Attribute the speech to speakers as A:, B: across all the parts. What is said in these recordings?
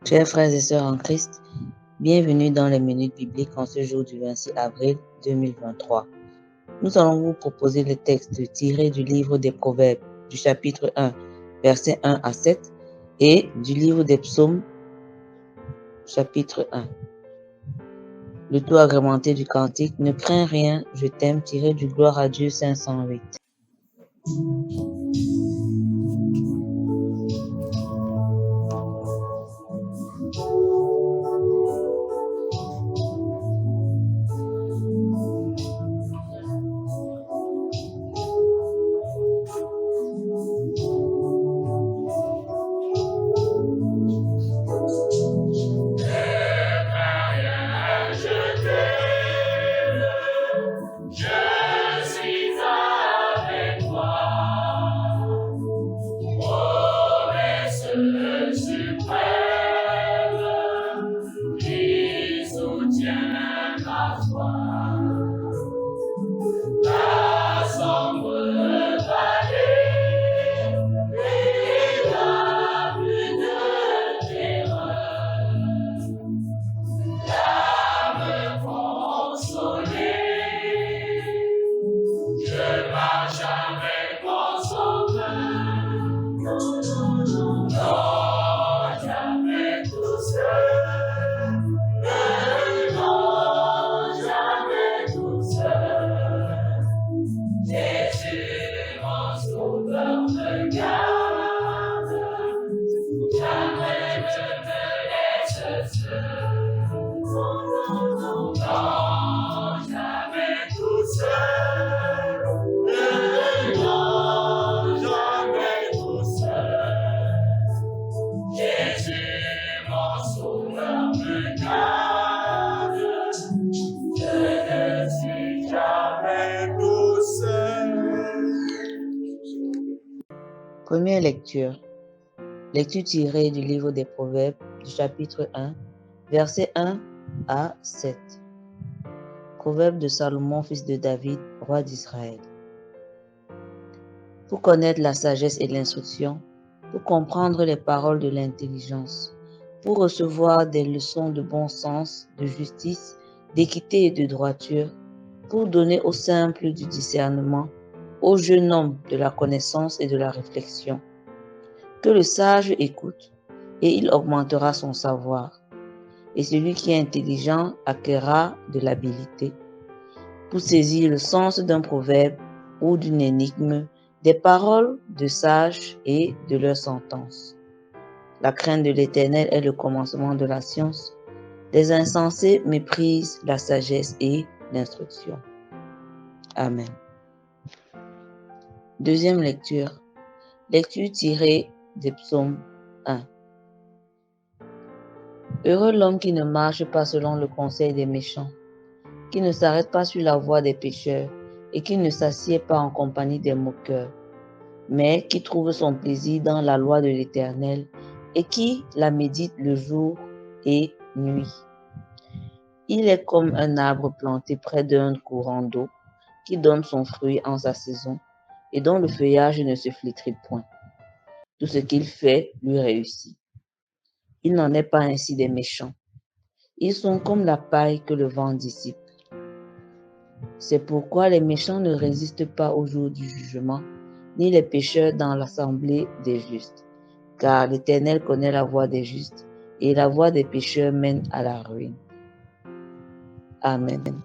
A: Chers frères et sœurs en Christ, bienvenue dans les minutes bibliques en ce jour du 26 avril 2023. Nous allons vous proposer le texte tiré du livre des Proverbes, du chapitre 1, versets 1 à 7, et du livre des Psaumes, chapitre 1. Le tout agrémenté du cantique « Ne crains rien, je t'aime » tiré du Gloire à Dieu 508. Première lecture. Lecture tirée du livre des Proverbes, du chapitre 1, versets 1 à 7. Proverbe de Salomon, fils de David, roi d'Israël. Pour connaître la sagesse et l'instruction, pour comprendre les paroles de l'intelligence, pour recevoir des leçons de bon sens, de justice, d'équité et de droiture, pour donner aux simples du discernement, aux jeunes hommes de la connaissance et de la réflexion. Que le sage écoute, et il augmentera son savoir, et celui qui est intelligent acquerra de l'habileté. Pour saisir le sens d'un proverbe ou d'une énigme, des paroles de sages et de leurs sentences. La crainte de l'Éternel est le commencement de la science. Les insensés méprisent la sagesse et l'instruction. Amen. Deuxième lecture. Lecture tirée des Psaumes 1. Heureux l'homme qui ne marche pas selon le conseil des méchants, qui ne s'arrête pas sur la voie des pécheurs et qui ne s'assied pas en compagnie des moqueurs, mais qui trouve son plaisir dans la loi de l'Éternel et qui la médite le jour et nuit. Il est comme un arbre planté près d'un courant d'eau qui donne son fruit en sa saison et dont le feuillage ne se flétrit point. Tout ce qu'il fait lui réussit. Il n'en est pas ainsi des méchants. Ils sont comme la paille que le vent dissipe. C'est pourquoi les méchants ne résistent pas au jour du jugement, ni les pécheurs dans l'assemblée des justes. Car l'Éternel connaît la voie des justes, et la voie des pécheurs mène à la ruine. Amen.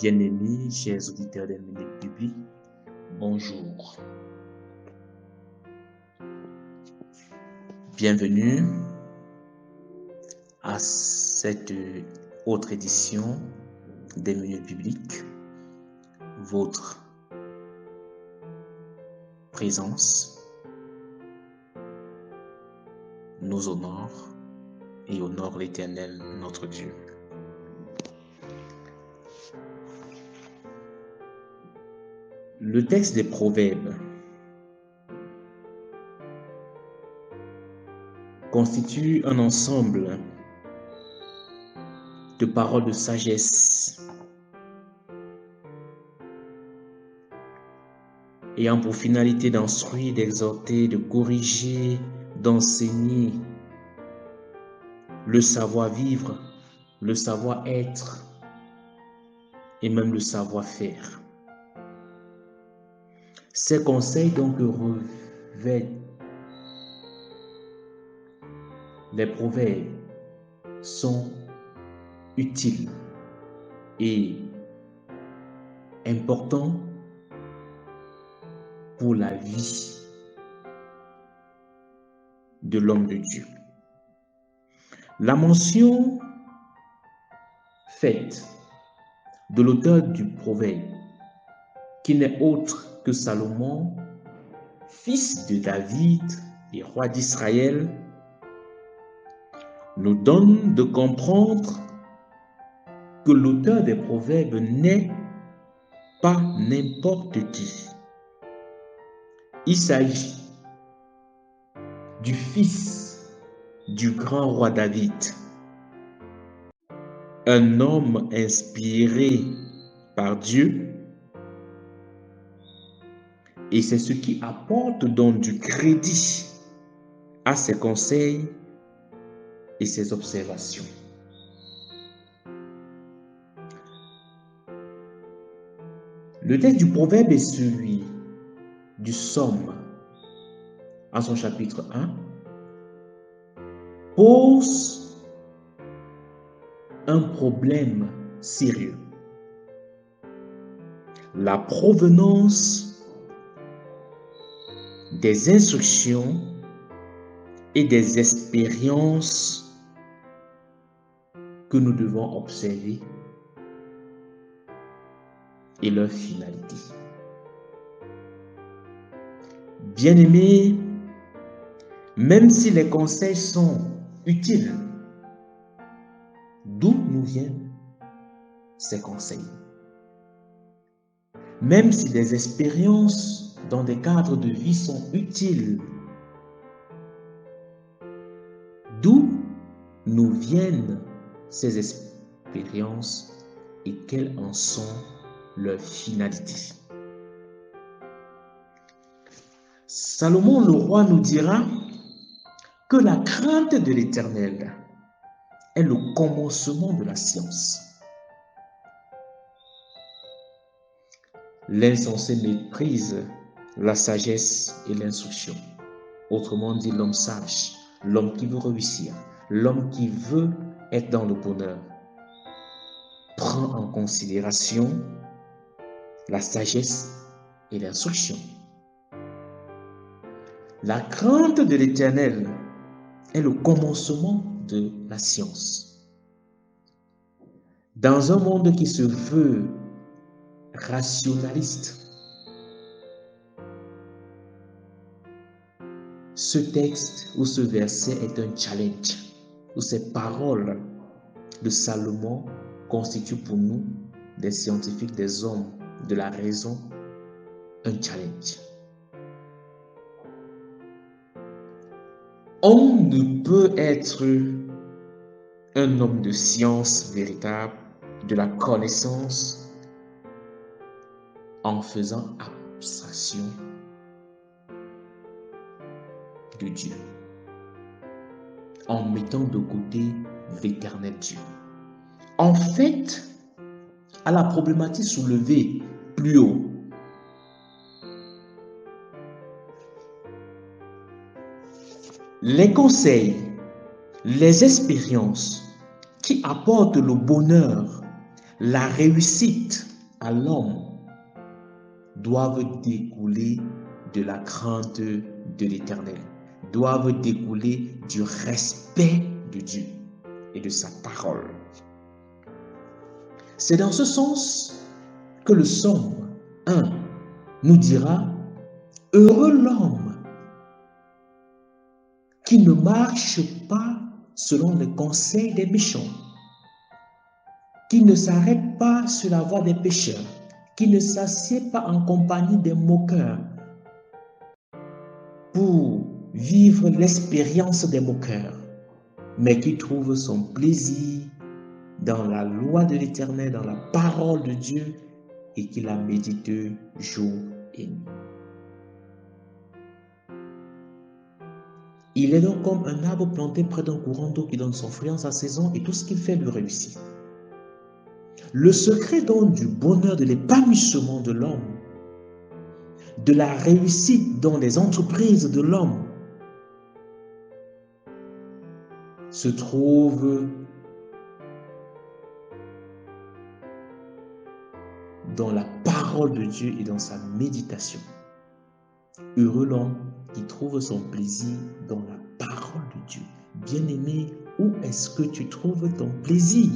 B: Bien-aimés, chers auditeurs des minutes bibliques, bonjour. Bienvenue à cette autre édition des minutes bibliques. Votre présence nous honore et honore l'Éternel, notre Dieu. Le texte des Proverbes constitue un ensemble de paroles de sagesse ayant pour finalité d'instruire, d'exhorter, de corriger, d'enseigner le savoir-vivre, le savoir-être et même le savoir-faire. Ces conseils donc revêtent les proverbes sont utiles et importants pour la vie de l'homme de Dieu. La mention faite de l'auteur du proverbe, qui n'est autre que Salomon, fils de David et roi d'Israël, nous donne de comprendre que l'auteur des proverbes n'est pas n'importe qui. Il s'agit du fils du grand roi David, un homme inspiré par Dieu, et c'est ce qui apporte donc du crédit à ses conseils et ses observations. Le texte du proverbe est celui du Psaume, en son chapitre 1, pose un problème sérieux. La provenance des instructions et des expériences que nous devons observer et leur finalité. Bien-aimés, même si les conseils sont utiles, d'où nous viennent ces conseils? Même si des expériences dans des cadres de vie sont utiles, d'où nous viennent ces expériences et quelles en sont leurs finalités? Salomon le roi nous dira que la crainte de l'Éternel est le commencement de la science. L'insensé méprise la sagesse et l'instruction. Autrement dit, l'homme sage, l'homme qui veut réussir, l'homme qui veut être dans le bonheur, prend en considération la sagesse et l'instruction. La crainte de l'Éternel est le commencement de la science. Dans un monde qui se veut rationaliste, ce texte ou ce verset est un challenge, où ces paroles de Salomon constituent pour nous, des scientifiques, des hommes de la raison, un challenge. On ne peut être un homme de science véritable, de la connaissance, en faisant abstraction de Dieu, en mettant de côté l'éternel Dieu. En fait, à la problématique soulevée plus haut, les conseils, les expériences qui apportent le bonheur, la réussite à l'homme doivent découler de la crainte de l'Éternel, doivent découler du respect de Dieu. et de sa parole. C'est dans ce sens que le psaume 1 nous dira « Heureux l'homme qui ne marche pas selon les conseils des méchants, qui ne s'arrête pas sur la voie des pécheurs, qui ne s'assied pas en compagnie des moqueurs pour vivre l'expérience des moqueurs, mais qui trouve son plaisir dans la loi de l'Éternel, dans la parole de Dieu, et qui la médite jour et nuit. » Il est donc comme un arbre planté près d'un courant d'eau qui donne son fruit en sa saison et tout ce qu'il fait lui réussit. Le secret donc du bonheur, de l'épanouissement de l'homme, de la réussite dans les entreprises de l'homme, se trouve dans la parole de Dieu et dans sa méditation. Heureux l'homme qui trouve son plaisir dans la parole de Dieu. Bien-aimé, où est-ce que tu trouves ton plaisir?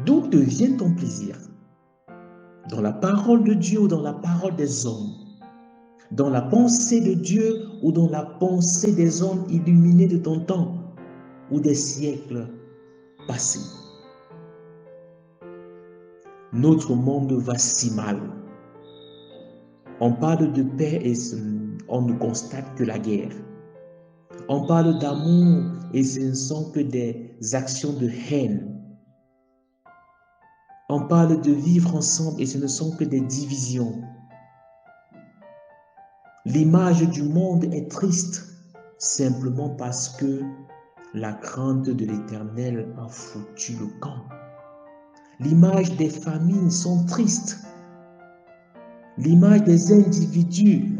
B: D'où te vient ton plaisir? Dans la parole de Dieu ou dans la parole des hommes? Dans la pensée de Dieu ou dans la pensée des hommes illuminés de ton temps ou des siècles passés? Notre monde va si mal. On parle de paix et on ne constate que la guerre. On parle d'amour et ce ne sont que des actions de haine. On parle de vivre ensemble et ce ne sont que des divisions. L'image du monde est triste simplement parce que la crainte de l'Éternel a foutu le camp. L'image des familles sont tristes. L'image des individus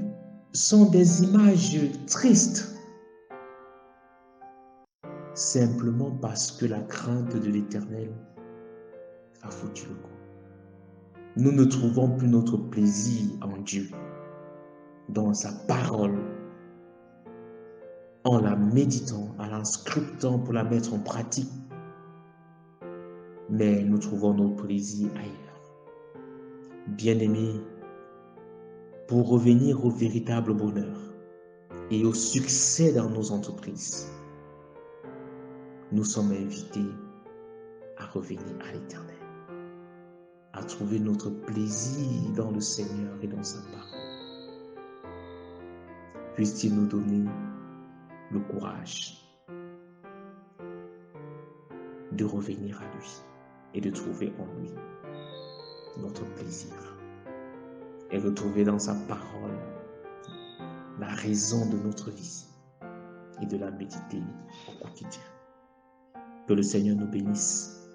B: sont des images tristes simplement parce que la crainte de l'Éternel a foutu le camp. Nous ne trouvons plus notre plaisir en Dieu, dans sa parole, en la méditant, en la scriptant pour la mettre en pratique. Mais nous trouvons notre plaisir ailleurs. Bien-aimés, pour revenir au véritable bonheur et au succès dans nos entreprises, nous sommes invités à revenir à l'Éternel, à trouver notre plaisir dans le Seigneur et dans sa parole. Puisse-t-il nous donner le courage de revenir à lui et de trouver en lui notre plaisir et retrouver dans sa parole la raison de notre vie et de la méditer au quotidien. Que le Seigneur nous bénisse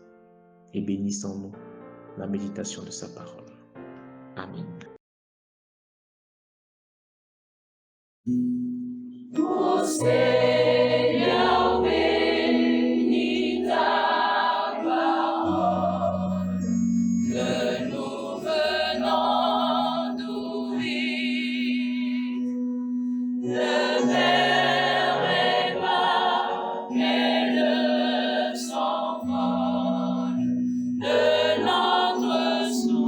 B: et bénisse en nous la méditation de sa parole. Amen.
C: Ô Seigneur, bénis ta parole, que nous venons d'ouvrir. Le Père Emmanuel s'envole de notre souvenir.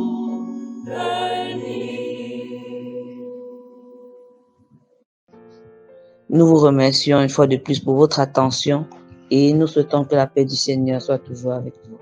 A: Nous vous remercions une fois de plus pour votre attention et nous souhaitons que la paix du Seigneur soit toujours avec vous.